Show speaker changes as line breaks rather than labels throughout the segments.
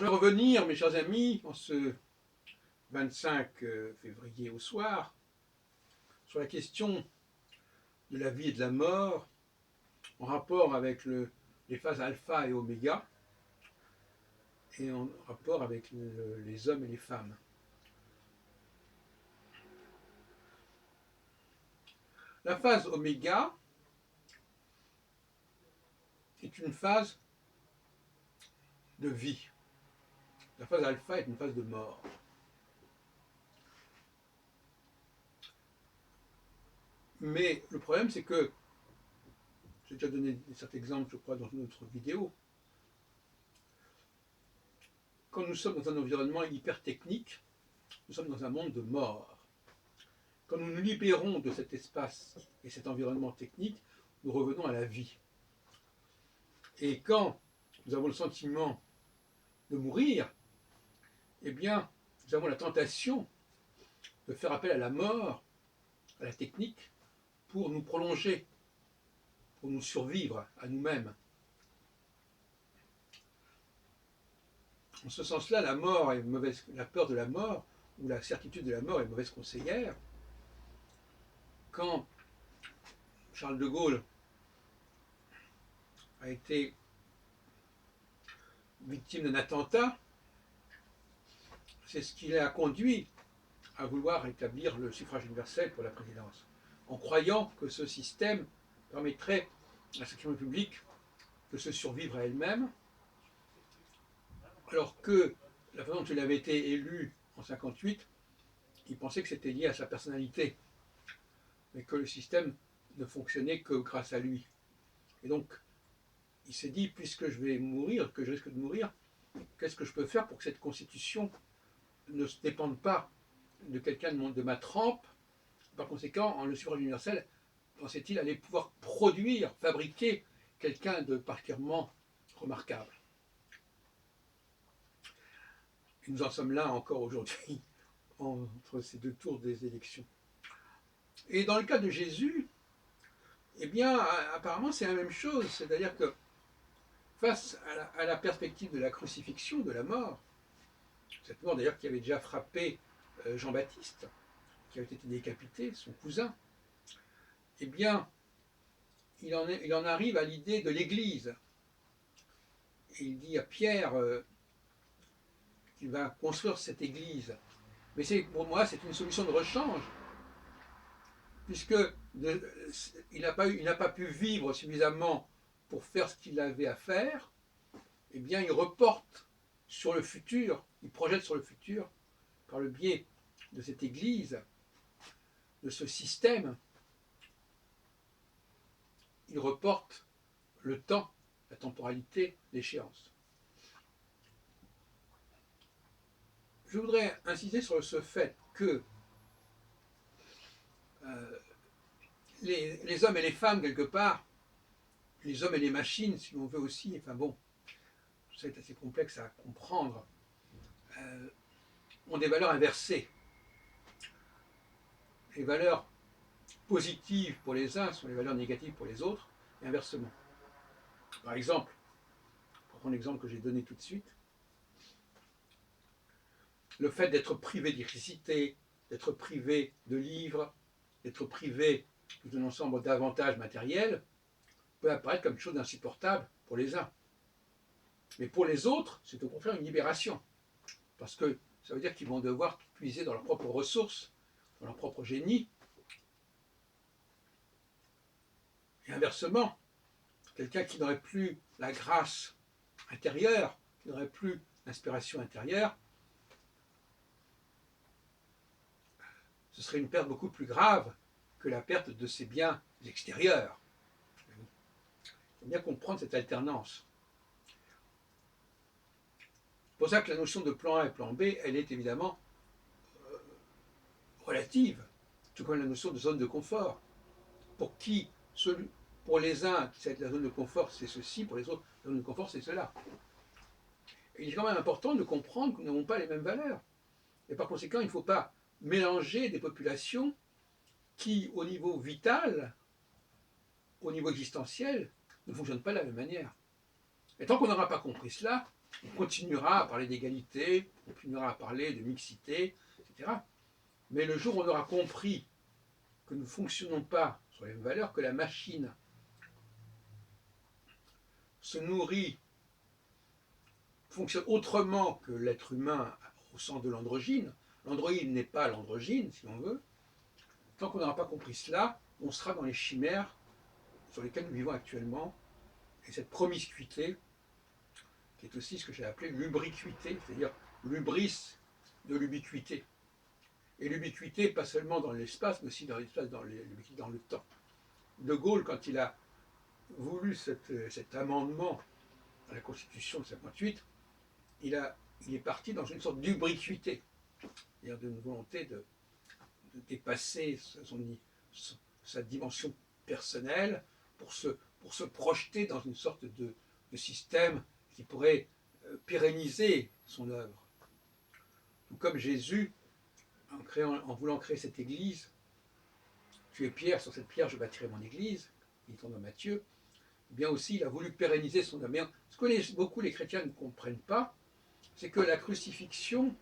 Je vais revenir, mes chers amis, en ce 25 février au soir, sur la question de la vie et de la mort, en rapport avec les phases alpha et oméga, et en rapport avec les hommes et les femmes. La phase oméga est une phase de vie. La phase alpha est une phase de mort. Mais le problème, c'est que, j'ai déjà donné certains exemples, je crois, dans une autre vidéo, quand nous sommes dans un environnement hyper technique, nous sommes dans un monde de mort. Quand nous nous libérons de cet espace et cet environnement technique, nous revenons à la vie. Et quand nous avons le sentiment de mourir, eh bien, nous avons la tentation de faire appel à la mort, à la technique, pour nous prolonger, pour nous survivre à nous-mêmes. En ce sens-là, la mort est mauvaise, la peur de la mort ou la certitude de la mort est mauvaise conseillère. Quand Charles de Gaulle a été victime d'un attentat, c'est ce qui l'a conduit à vouloir établir le suffrage universel pour la présidence, en croyant que ce système permettrait à la Ve République de se survivre à elle-même, alors que la façon dont il avait été élu en 1958, il pensait que c'était lié à sa personnalité, mais que le système ne fonctionnait que grâce à lui. Et donc, il s'est dit, puisque je vais mourir, que je risque de mourir, qu'est-ce que je peux faire pour que cette constitution ne dépende pas de quelqu'un de ma trempe? Par conséquent, en le suffrage universel, pensait-il, allait pouvoir produire, fabriquer quelqu'un de particulièrement remarquable. Et nous en sommes là encore aujourd'hui, entre ces deux tours des élections. Et dans le cas de Jésus, eh bien, apparemment, c'est la même chose. C'est-à-dire que face à la perspective de la crucifixion, de la mort, cette mort d'ailleurs qui avait déjà frappé Jean-Baptiste, qui avait été décapité, son cousin, eh bien, il en arrive à l'idée de l'Église. Et il dit à Pierre qu'il va construire cette Église. Mais pour moi, c'est une solution de rechange, puisque il n'a pas pu vivre suffisamment pour faire ce qu'il avait à faire. Eh bien, il reporte sur le futur, il projette sur le futur, par le biais de cette Église, de ce système, il reporte le temps, la temporalité, l'échéance. Je voudrais insister sur ce fait que les hommes et les femmes, quelque part, les hommes et les machines, si l'on veut aussi, enfin bon, c'est assez complexe à comprendre, ont des valeurs inversées. Les valeurs positives pour les uns sont les valeurs négatives pour les autres, et inversement. Par exemple, pour prendre l'exemple que j'ai donné tout de suite, le fait d'être privé d'électricité, d'être privé de livres, d'être privé d'un ensemble d'avantages matériels, peut apparaître comme quelque chose d'insupportable pour les uns. Mais pour les autres, c'est au contraire une libération. Parce que ça veut dire qu'ils vont devoir puiser dans leurs propres ressources, dans leur propre génie. Et inversement, quelqu'un qui n'aurait plus la grâce intérieure, qui n'aurait plus l'inspiration intérieure, ce serait une perte beaucoup plus grave que la perte de ses biens extérieurs. Il faut bien comprendre cette alternance. C'est pour ça que la notion de plan A et plan B, elle est évidemment relative, tout comme la notion de zone de confort. Pour les uns, la zone de confort, c'est ceci, pour les autres, la zone de confort, c'est cela. Et il est quand même important de comprendre que nous n'avons pas les mêmes valeurs. Et par conséquent, il ne faut pas mélanger des populations qui, au niveau vital, au niveau existentiel, ne fonctionnent pas de la même manière. Et tant qu'on n'aura pas compris cela, On continuera à parler d'égalité, on continuera à parler de mixité, etc. Mais le jour où on aura compris que nous ne fonctionnons pas sur les mêmes valeurs, que la machine se nourrit, fonctionne autrement que l'être humain au sens de l'androgyne, l'androïde n'est pas l'androgyne, si on veut, tant qu'on n'aura pas compris cela, on sera dans les chimères sur lesquelles nous vivons actuellement, et cette promiscuité, qui est aussi ce que j'ai appelé l'ubiquité, c'est-à-dire l'ubris de l'ubiquité. Et l'ubiquité, pas seulement dans l'espace, mais aussi dans l'espace, dans le temps. De Gaulle, quand il a voulu cet amendement à la Constitution de 58, il est parti dans une sorte d'ubiquité, c'est-à-dire d'une volonté de dépasser sa dimension personnelle pour se projeter dans une sorte de système qui pourrait pérenniser son œuvre. Tout comme Jésus, en voulant créer cette église, tu es pierre, sur cette pierre je bâtirai mon église, il tombe dans Matthieu, bien aussi il a voulu pérenniser son œuvre. Mais ce que beaucoup les chrétiens ne comprennent pas, c'est que la crucifixion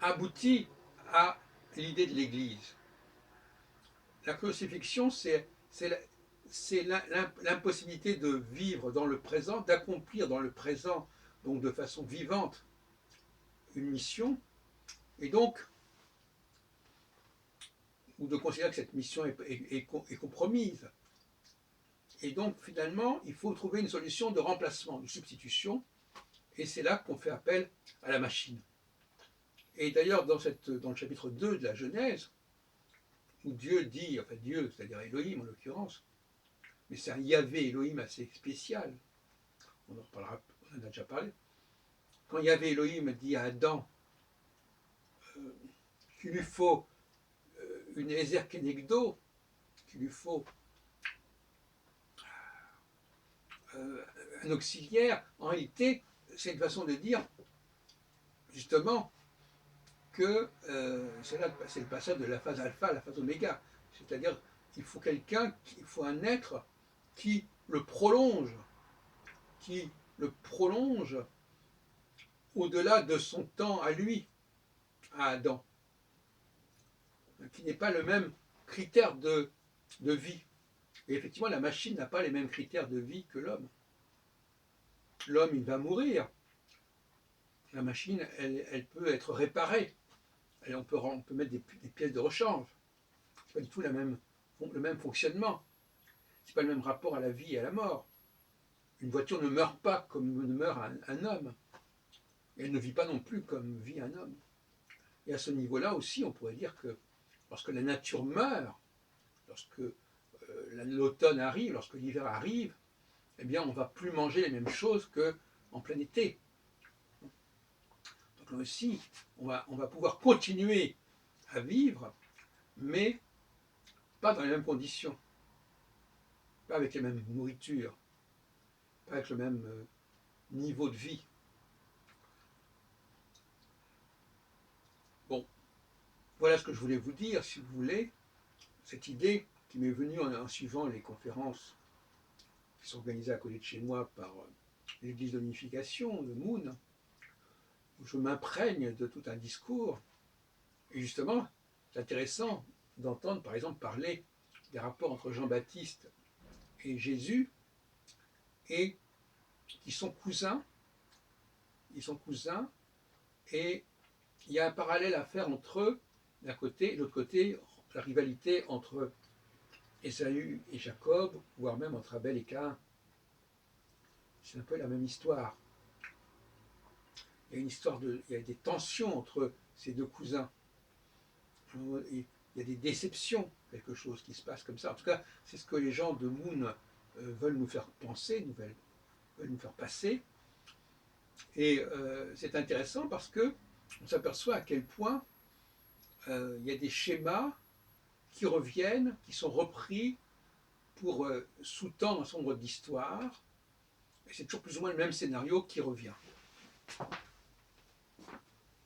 aboutit à l'idée de l'église. La crucifixion, c'est l'impossibilité de vivre dans le présent, d'accomplir dans le présent, donc de façon vivante, une mission, et donc, ou de considérer que cette mission est compromise. Et donc, finalement, il faut trouver une solution de remplacement, de substitution, et c'est là qu'on fait appel à la machine. Et d'ailleurs, dans le chapitre 2 de la Genèse, où Dieu dit, enfin Dieu, c'est-à-dire Elohim en l'occurrence, mais c'est un Yahvé Elohim assez spécial, on en reparlera, on en a déjà parlé, quand Yahvé Elohim dit à Adam qu'il lui faut une Ezer Kenegdo, qu'il lui faut un auxiliaire, en réalité, c'est une façon de dire, justement, que c'est le passage de la phase alpha à la phase oméga. C'est-à-dire qu'il faut il faut un être qui le prolonge au-delà de son temps à lui, à Adam, qui n'est pas le même critère de vie. Et effectivement, la machine n'a pas les mêmes critères de vie que l'homme. L'homme, il va mourir. La machine, elle peut être réparée. On peut mettre des pièces de rechange. Ce n'est pas du tout le même fonctionnement. Ce n'est pas le même rapport à la vie et à la mort. Une voiture ne meurt pas comme ne meurt un homme. Et elle ne vit pas non plus comme vit un homme. Et à ce niveau-là aussi, on pourrait dire que lorsque la nature meurt, lorsque l'automne arrive, lorsque l'hiver arrive, eh bien, on ne va plus manger les mêmes choses qu'en plein été. Donc là aussi, on va pouvoir continuer à vivre, mais pas dans les mêmes conditions, pas avec les mêmes nourritures, pas avec le même niveau de vie. Bon, voilà ce que je voulais vous dire, si vous voulez, cette idée qui m'est venue en suivant les conférences qui sont organisées à côté de chez moi par l'Église de l'Unification, de Moon, où je m'imprègne de tout un discours. Et justement, c'est intéressant d'entendre, par exemple, parler des rapports entre Jean-Baptiste et Jésus, et qui sont cousins. Ils sont cousins, et il y a un parallèle à faire entre eux, d'un côté, et de l'autre côté, la rivalité entre Ésaü et Jacob, voire même entre Abel et Caïn. C'est un peu la même histoire. Il y a des tensions entre ces deux cousins. Il y a des déceptions, quelque chose qui se passe comme ça. En tout cas, c'est ce que les gens de Moon veulent nous faire penser, veulent nous faire passer. Et c'est intéressant parce que on s'aperçoit à quel point il y a des schémas qui reviennent, qui sont repris pour sous-tendre un certain nombre d'histoires. Et c'est toujours plus ou moins le même scénario qui revient.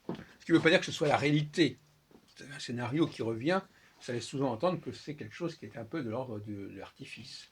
Ce qui ne veut pas dire que ce soit la réalité. C'est un scénario qui revient, ça laisse souvent entendre que c'est quelque chose qui est un peu de l'ordre de l'artifice.